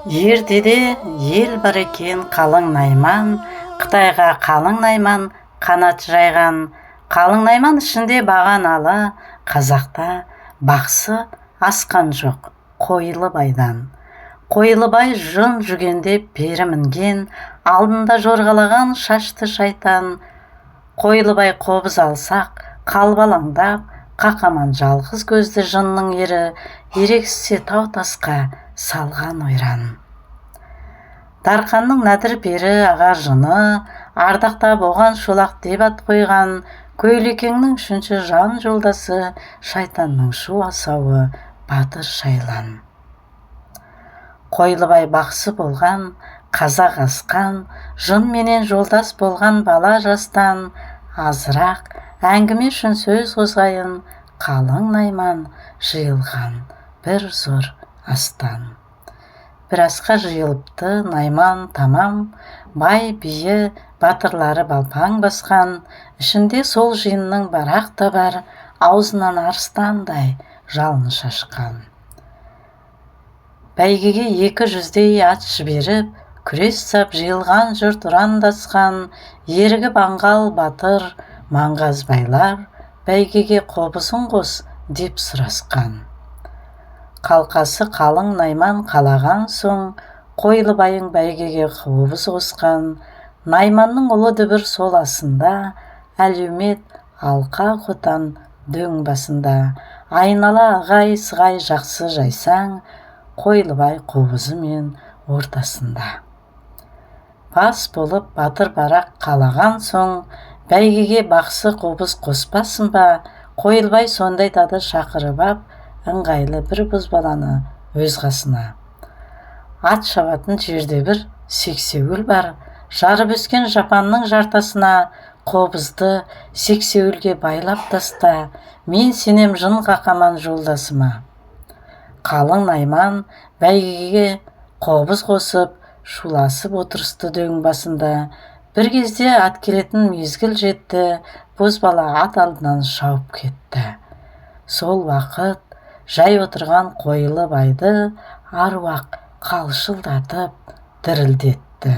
Ертеде ел бар екен қалың найман, Қытайға қалың найман қанат жайған. Қалың найман ішінде бағаналы, Қазақта бақсы асқан жоқ Қойлыбайдан. Қойлыбай жын жүгендеп бері мінген, алдында жорғалаған шашты шайтан. Қойлыбай қобыз алсақ қалбалаңдап, қақаман жалғыз көзді жынның ері, ерегіссе тау тасқа салған ойран. Дарқанның нәдір пері аға жыны, ардақтап оған шолақ деп ат қойған. Көйлекеңнің үшінші жан жолдасы, шайтанның шу асауы батыр шайлан. Қойлыбай бақсы болған, қазақ асқан, жын менен жолдас болған бала жастан. Азырақ әңгіме үшін сөз қозғайын, қалың найман жиылған бір зор астан. Бір асқа жиылыпты найман тамам, бай биі батырлары балпаң басқан. Ішінде сол жиынның барақ та бар, аузынан арыстандай жалын шашқан. Бәйгеге 200-дей ат жіберіп, күрес сап жиылған жұрт ұрандасқан. Ерігіп аңғал батыр, маңғаз байлар, бәйгеге қобызын қос деп сұрасқан. Қалқасы қалың найман қалаған соң, Қойлыбайың бәйгеге қобыз қосқан. Найманның ұлы дүбір сол асында, әлеумет алқа қотан дөң басында. Айнала ағай сығай жақсы жайсаң, Қойлыбай қобызымен ортасында. Бас болып батыр барақ қалаған соң, бәйгеге бақсы қобыз қоспасын ба. Қойлыбай сондай тады шақырып ап, ыңғайлы бір бозбаланы өз қасына. Ат шабатын жерде бір сексеуіл бар, жарып өскен жапанның жартасына. Қобызды сексеуілге байлап таста, мен сенем жын қақаман жолдасыма. Қалың найман бәйгеге қобыз қосып, шуласып отырысты дөң басында. Бір кезде ат келетін мезгіл жетті, бозбала ат алдынан шауып кетті. Сол уақыт жай отырған Қойлыбайды аруақ қалшылдатып дірілдетті.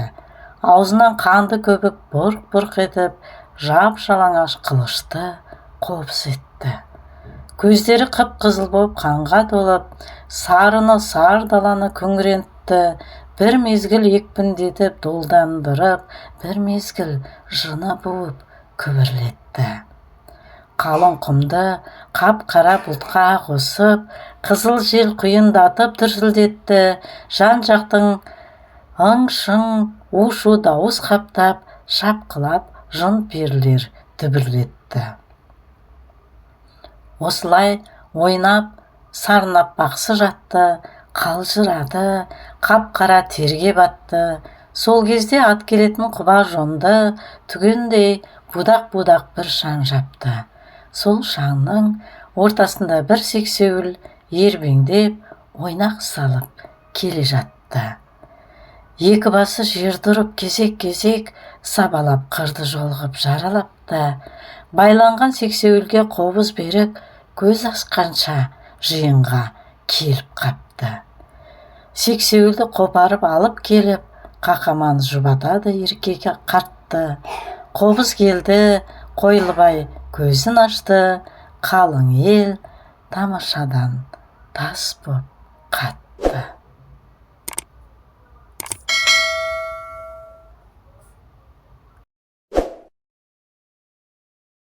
Аузынан қанды көбік бұрқ-бұрқ етіп, жап-жалаңаш қылышты қобыз етті. Көздері қып-қызыл болып қанға толып, сарыны сар даланы күңірентті. Бір мезгіл екпіндетіп долдандырып, бір мезгіл жыны буып күбірлетті. Қалың құмды қап-қара бұлтқа қосып, қызыл жел құйындатып дүрсілдетті. Жан-жақтың ың-шың у-шу дауыс қаптап, шапқылап жын перілер дүбірлетті. Осылай ойнап, сарнап бақсы жатты, қалжырады, қап-қара терге батты. Сол кезде ат келетін құба жонды түгендей будақ-будақ бір шаң жапты. Сол шаңның ортасында бір сексеуіл ербеңдеп, ойнақ салып келе жатты. Екі басы жерді ұрып кезек-кезек сабалап қырды жолғып жаралапты. Байланған сексеуілге қобыз беріп, көз ашқанша жиынға келіп қапты. Сексеуілді қопарып алып келіп, қақаман жұбатады еркек қартты. Қобыз келді, Қойлыбай көзін ашты, қалың ел тамашадан тас боп қатты.